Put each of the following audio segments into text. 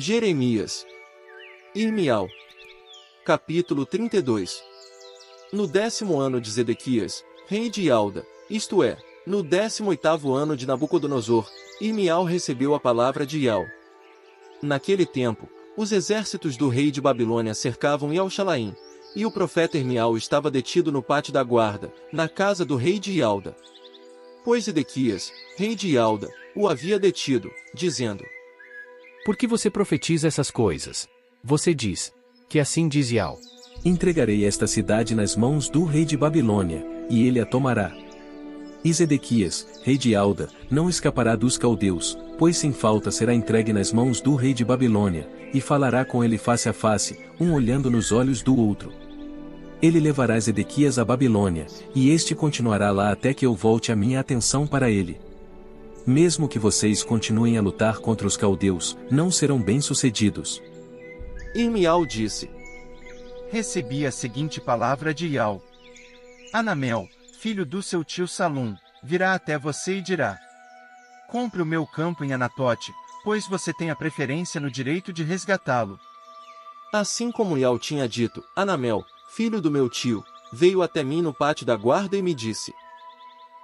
Jeremias. Irmial. Capítulo 32. No 10º ano de Zedequias, rei de Judá, isto é, no 18º ano de Nabucodonosor, Irmial recebeu a palavra de Ial. Naquele tempo, os exércitos do rei de Babilônia cercavam Ial-Shalaim, e o profeta Irmial estava detido no pátio da guarda, na casa do rei de Judá. Pois Zedequias, rei de Judá, o havia detido, dizendo: Por que você profetiza essas coisas? Você diz, que assim diz Ial: Entregarei esta cidade nas mãos do rei de Babilônia, e ele a tomará. E Zedequias, rei de Judá, não escapará dos caldeus, pois sem falta será entregue nas mãos do rei de Babilônia, e falará com ele face a face, um olhando nos olhos do outro. Ele levará Zedequias à Babilônia, e este continuará lá até que eu volte a minha atenção para ele. Mesmo que vocês continuem a lutar contra os caldeus, não serão bem-sucedidos. Irmial disse: Recebi a seguinte palavra de Ial. Anamel, filho do seu tio Salum, virá até você e dirá: Compre o meu campo em Anatote, pois você tem a preferência no direito de resgatá-lo. Assim como Ial tinha dito, Anamel, filho do meu tio, veio até mim no pátio da guarda e me disse: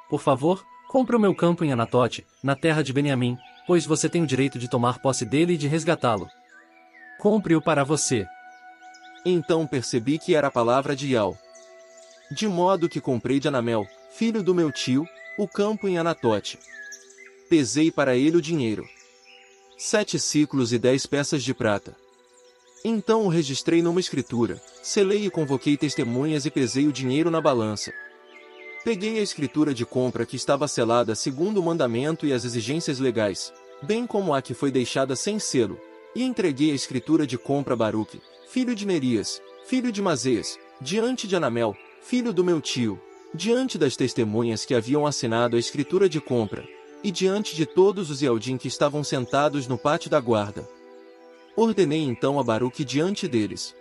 Por favor, compre o meu campo em Anatote, na terra de Beniamim, pois você tem o direito de tomar posse dele e de resgatá-lo. Compre-o para você. Então percebi que era a palavra de Ial. De modo que comprei de Anamel, filho do meu tio, o campo em Anatote. Pesei para ele o dinheiro: 7 siclos e 10 peças de prata. Então o registrei numa escritura, selei e convoquei testemunhas e pesei o dinheiro na balança. Peguei a escritura de compra que estava selada segundo o mandamento e as exigências legais, bem como a que foi deixada sem selo, e entreguei a escritura de compra a Baruque, filho de Nerias, filho de Mazeias, diante de Anamel, filho do meu tio, diante das testemunhas que haviam assinado a escritura de compra, e diante de todos os Ialdim que estavam sentados no pátio da guarda. Ordenei então a Baruque diante deles: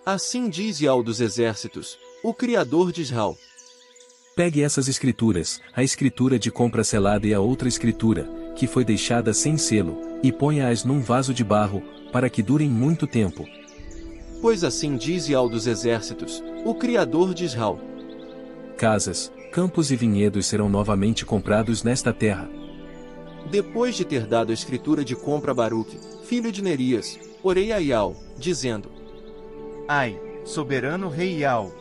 Assim diz Ial dos exércitos, o Criador de Israel. Pegue essas escrituras, a escritura de compra selada e a outra escritura, que foi deixada sem selo, e ponha-as num vaso de barro, para que durem muito tempo. Pois assim diz Ial dos exércitos, o Criador de Israel: Casas, campos e vinhedos serão novamente comprados nesta terra. Depois de ter dado a escritura de compra a Baruque, filho de Nerias, orei a Ial, dizendo: Ai, soberano rei Ial!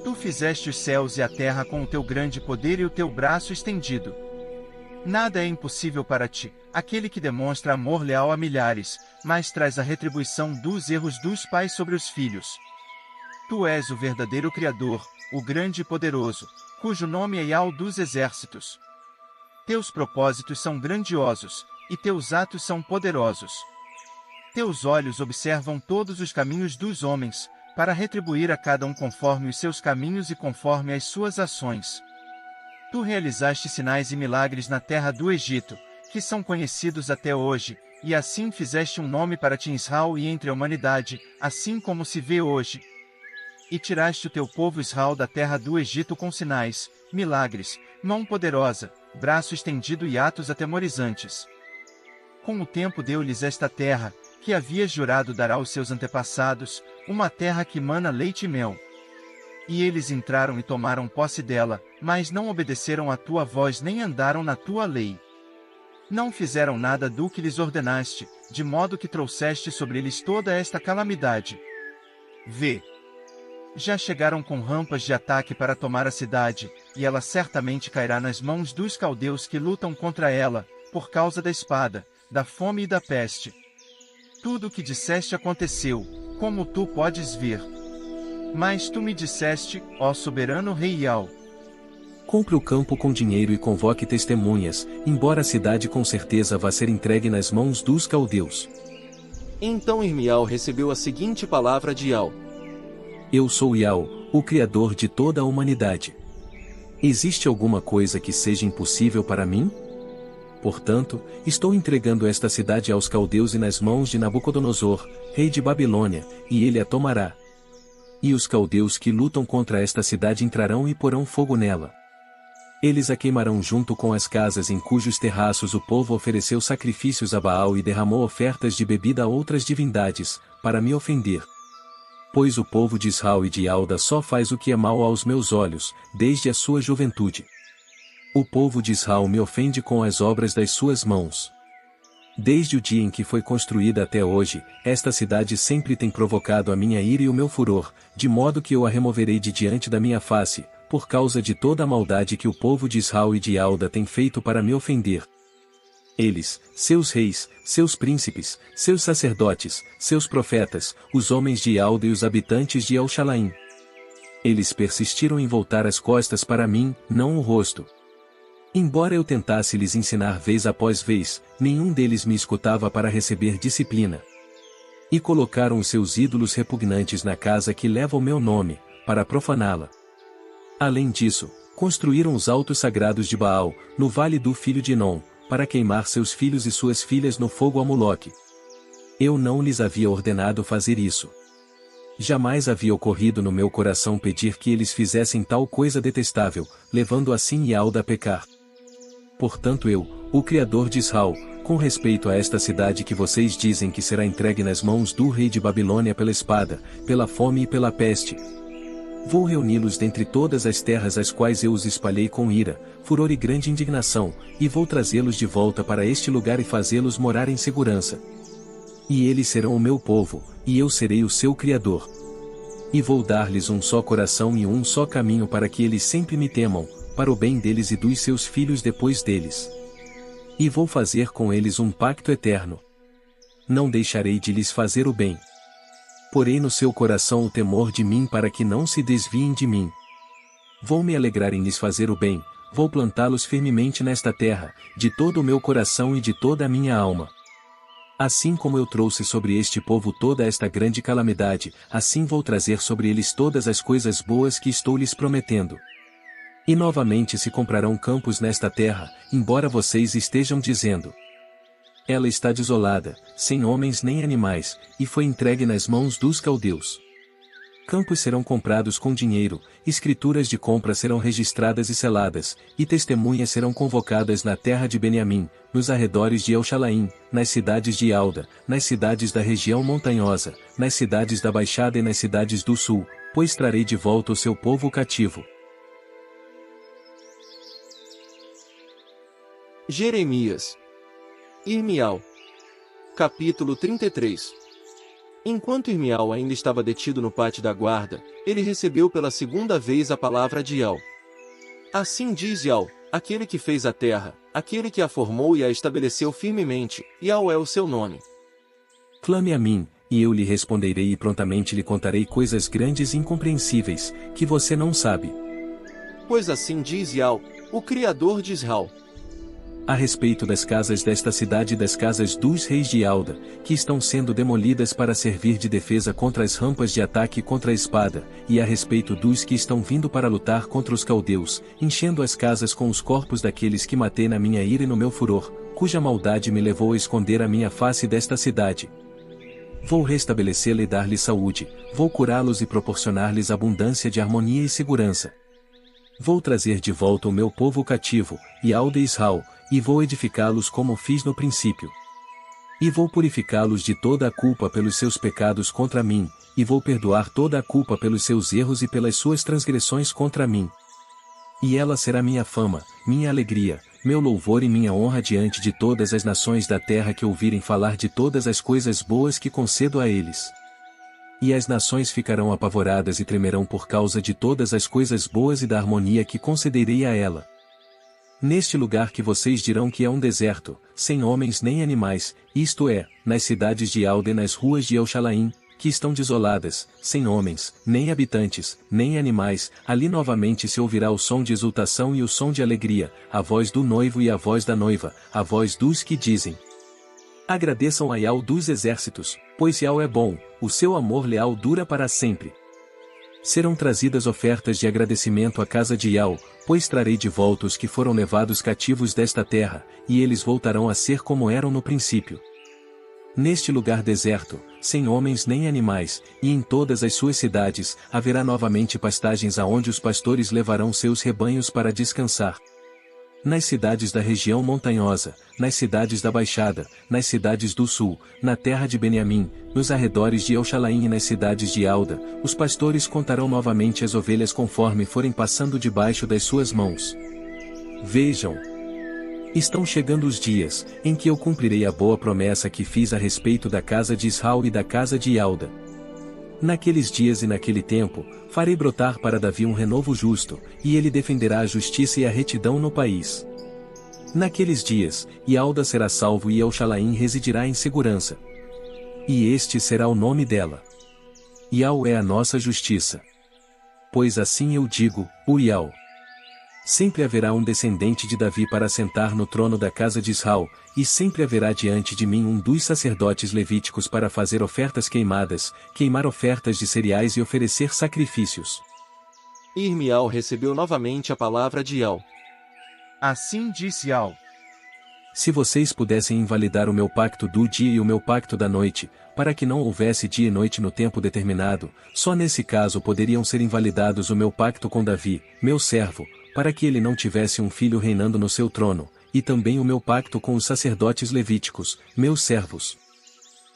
Tu fizeste os céus e a terra com o teu grande poder e o teu braço estendido. Nada é impossível para ti, aquele que demonstra amor leal a milhares, mas traz a retribuição dos erros dos pais sobre os filhos. Tu és o verdadeiro Criador, o grande e poderoso, cujo nome é Ial dos exércitos. Teus propósitos são grandiosos, e teus atos são poderosos. Teus olhos observam todos os caminhos dos homens, para retribuir a cada um conforme os seus caminhos e conforme as suas ações. Tu realizaste sinais e milagres na terra do Egito, que são conhecidos até hoje, e assim fizeste um nome para ti em Israel e entre a humanidade, assim como se vê hoje. E tiraste o teu povo Israel da terra do Egito com sinais, milagres, mão poderosa, braço estendido e atos atemorizantes. Com o tempo deu-lhes esta terra, que havias jurado dar aos seus antepassados, uma terra que mana leite e mel. E eles entraram e tomaram posse dela, mas não obedeceram à tua voz nem andaram na tua lei. Não fizeram nada do que lhes ordenaste, de modo que trouxeste sobre eles toda esta calamidade. Vê! Já chegaram com rampas de ataque para tomar a cidade, e ela certamente cairá nas mãos dos caldeus que lutam contra ela, por causa da espada, da fome e da peste. Tudo o que disseste aconteceu, como tu podes ver. Mas tu me disseste, ó soberano rei Ial: Compre o campo com dinheiro e convoque testemunhas, embora a cidade com certeza vá ser entregue nas mãos dos caldeus. Então Irmial recebeu a seguinte palavra de Ial: Eu sou Ial, o Criador de toda a humanidade. Existe alguma coisa que seja impossível para mim? Portanto, estou entregando esta cidade aos caldeus e nas mãos de Nabucodonosor, rei de Babilônia, e ele a tomará. E os caldeus que lutam contra esta cidade entrarão e porão fogo nela. Eles a queimarão junto com as casas em cujos terraços o povo ofereceu sacrifícios a Baal e derramou ofertas de bebida a outras divindades, para me ofender. Pois o povo de Israel e de Alda só faz o que é mal aos meus olhos, desde a sua juventude. O povo de Israel me ofende com as obras das suas mãos. Desde o dia em que foi construída até hoje, esta cidade sempre tem provocado a minha ira e o meu furor, de modo que eu a removerei de diante da minha face, por causa de toda a maldade que o povo de Israel e de Alda tem feito para me ofender. Eles, seus reis, seus príncipes, seus sacerdotes, seus profetas, os homens de Alda e os habitantes de El-Shalaim. Eles persistiram em voltar as costas para mim, não o rosto. Embora eu tentasse lhes ensinar vez após vez, nenhum deles me escutava para receber disciplina. E colocaram os seus ídolos repugnantes na casa que leva o meu nome, para profaná-la. Além disso, construíram os altos sagrados de Baal, no vale do filho de Inom, para queimar seus filhos e suas filhas no fogo a Moloque. Eu não lhes havia ordenado fazer isso. Jamais havia ocorrido no meu coração pedir que eles fizessem tal coisa detestável, levando assim Alda a pecar. Portanto eu, o Criador de Israel, com respeito a esta cidade que vocês dizem que será entregue nas mãos do rei de Babilônia pela espada, pela fome e pela peste, vou reuni-los dentre todas as terras às quais eu os espalhei com ira, furor e grande indignação, e vou trazê-los de volta para este lugar e fazê-los morar em segurança. E eles serão o meu povo, e eu serei o seu Criador. E vou dar-lhes um só coração e um só caminho para que eles sempre me temam, para o bem deles e dos seus filhos depois deles. E vou fazer com eles um pacto eterno. Não deixarei de lhes fazer o bem. Porei no seu coração o temor de mim para que não se desviem de mim. Vou me alegrar em lhes fazer o bem, vou plantá-los firmemente nesta terra, de todo o meu coração e de toda a minha alma. Assim como eu trouxe sobre este povo toda esta grande calamidade, assim vou trazer sobre eles todas as coisas boas que estou lhes prometendo. E novamente se comprarão campos nesta terra, embora vocês estejam dizendo: ela está desolada, sem homens nem animais, e foi entregue nas mãos dos caldeus. Campos serão comprados com dinheiro, escrituras de compra serão registradas e seladas, e testemunhas serão convocadas na terra de Beniamim, nos arredores de El-Shalaim, nas cidades de Alda, nas cidades da região montanhosa, nas cidades da Baixada e nas cidades do sul, pois trarei de volta o seu povo cativo. Jeremias. Irmial. Capítulo 33. Enquanto Irmial ainda estava detido no pátio da guarda, ele recebeu pela segunda vez a palavra de Ial. Assim diz Ial, aquele que fez a terra, aquele que a formou e a estabeleceu firmemente, Ial é o seu nome. Clame a mim, e eu lhe responderei e prontamente lhe contarei coisas grandes e incompreensíveis, que você não sabe. Pois assim diz Ial, o Criador de Israel. A respeito das casas desta cidade e das casas dos reis de Alda, que estão sendo demolidas para servir de defesa contra as rampas de ataque contra a espada, e a respeito dos que estão vindo para lutar contra os caldeus, enchendo as casas com os corpos daqueles que matei na minha ira e no meu furor, cuja maldade me levou a esconder a minha face desta cidade. Vou restabelecê-la e dar-lhe saúde, vou curá-los e proporcionar-lhes abundância de harmonia e segurança. Vou trazer de volta o meu povo cativo, e Alda e Israel, e vou edificá-los como fiz no princípio. E vou purificá-los de toda a culpa pelos seus pecados contra mim, e vou perdoar toda a culpa pelos seus erros e pelas suas transgressões contra mim. E ela será minha fama, minha alegria, meu louvor e minha honra diante de todas as nações da terra que ouvirem falar de todas as coisas boas que concedo a eles. E as nações ficarão apavoradas e tremerão por causa de todas as coisas boas e da harmonia que concederei a ela. Neste lugar que vocês dirão que é um deserto, sem homens nem animais, isto é, nas cidades de Alda e nas ruas de El-Shalaim, que estão desoladas, sem homens, nem habitantes, nem animais, ali novamente se ouvirá o som de exultação e o som de alegria, a voz do noivo e a voz da noiva, a voz dos que dizem: agradeçam a Ial dos exércitos, pois Ial é bom, o seu amor leal dura para sempre. Serão trazidas ofertas de agradecimento à casa de Ial, pois trarei de volta os que foram levados cativos desta terra, e eles voltarão a ser como eram no princípio. Neste lugar deserto, sem homens nem animais, e em todas as suas cidades, haverá novamente pastagens aonde os pastores levarão seus rebanhos para descansar. Nas cidades da região montanhosa, nas cidades da Baixada, nas cidades do sul, na terra de Beniamim, nos arredores de Elshalaim e nas cidades de Alda, os pastores contarão novamente as ovelhas conforme forem passando debaixo das suas mãos. Vejam! Estão chegando os dias, em que eu cumprirei a boa promessa que fiz a respeito da casa de Israel e da casa de Alda. Naqueles dias e naquele tempo, farei brotar para Davi um renovo justo, e ele defenderá a justiça e a retidão no país. Naqueles dias, Alda será salvo e Elshalaim residirá em segurança. E este será o nome dela. Ial é a nossa justiça. Pois assim eu digo, Urial. Sempre haverá um descendente de Davi para sentar no trono da casa de Israel, e sempre haverá diante de mim um dos sacerdotes levíticos para fazer ofertas queimadas, queimar ofertas de cereais e oferecer sacrifícios. Irmial recebeu novamente a palavra de Ial. Assim disse Ial: Se vocês pudessem invalidar o meu pacto do dia e o meu pacto da noite, para que não houvesse dia e noite no tempo determinado, só nesse caso poderiam ser invalidados o meu pacto com Davi, meu servo, para que ele não tivesse um filho reinando no seu trono, e também o meu pacto com os sacerdotes levíticos, meus servos.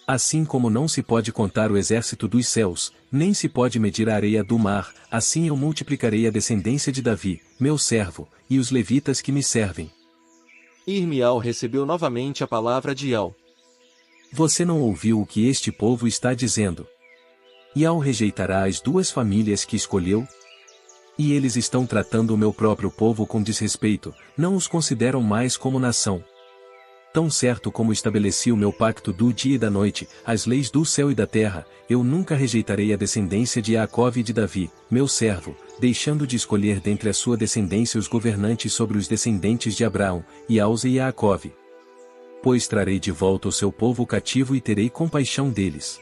Assim como não se pode contar o exército dos céus, nem se pode medir a areia do mar, assim eu multiplicarei a descendência de Davi, meu servo, e os levitas que me servem. Irmial recebeu novamente a palavra de Ial. Você não ouviu o que este povo está dizendo? Ial rejeitará as duas famílias que escolheu? E eles estão tratando o meu próprio povo com desrespeito, não os consideram mais como nação. Tão certo como estabeleci o meu pacto do dia e da noite, as leis do céu e da terra, eu nunca rejeitarei a descendência de Jacó e de Davi, meu servo, deixando de escolher dentre a sua descendência os governantes sobre os descendentes de Abraão, Iausa e Jacó. Pois trarei de volta o seu povo cativo e terei compaixão deles.